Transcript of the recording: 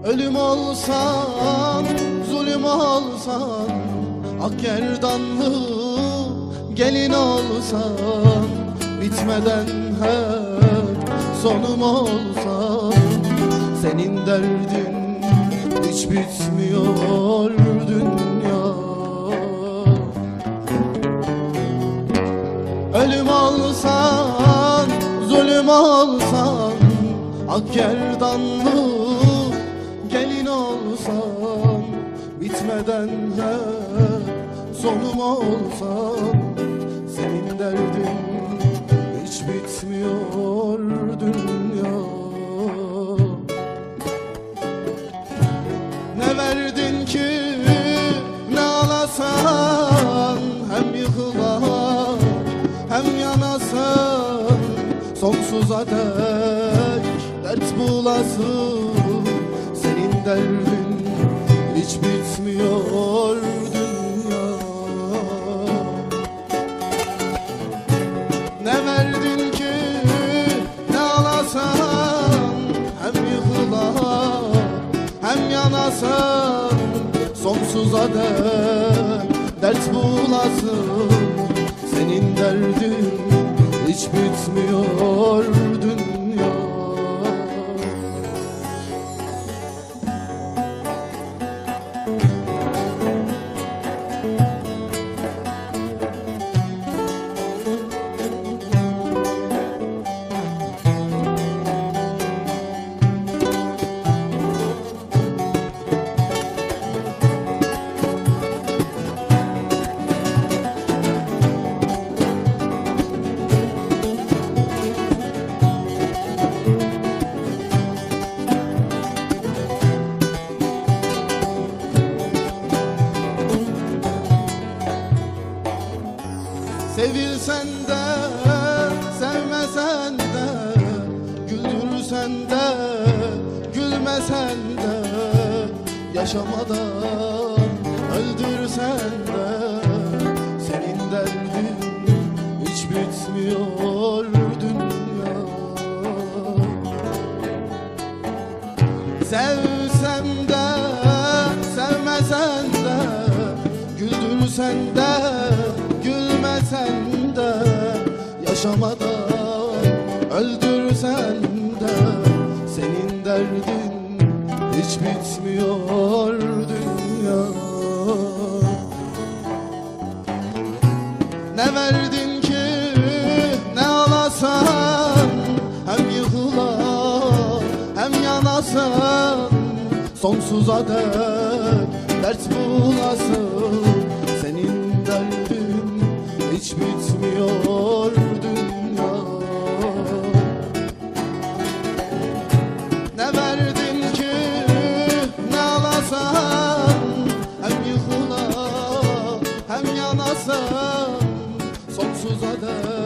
Ölüm olsam, zulüm olsam, ak gerdanlı gelin olsam, bitmeden hep sonum olsam, senin derdin hiç bitmiyor dünya. Ölüm olsan, zulüm olsan, ak gerdanlı gelin olsam, bitmeden hep sonum olsam, senin derdin hiç bitmiyor dünya. Ne verdin ki ne alasan, hem yıkılan hem yanasın, sonsuza dek dert bulasın. Senin derdin hiç bitmiyor dünya. Ne verdin ki ne alasan, hem yıkılan hem yanasın, sonsuza dek dert bulasın. Senin derdin hiç bitmiyor dünya. Sevilsen de, sevmesen de, güldürsen de, gülmesen de, yaşamadan öldürsen de, senin derdin hiç bitmiyor dünya. Sevsem de, sevmesen de, güldürsen de, gülmesen de, yaşamadan öldürsen de, senin derdin hiç bitmiyor dünya. Ne verdin ki ne alasan, hem yıkılan hem yanasın, sonsuza dek dert bulasın. Senin derdin hiç bitmiyor dünya. Ne verdin ki ne alasan, hem yıkılan hem yanasın, sonsuza dek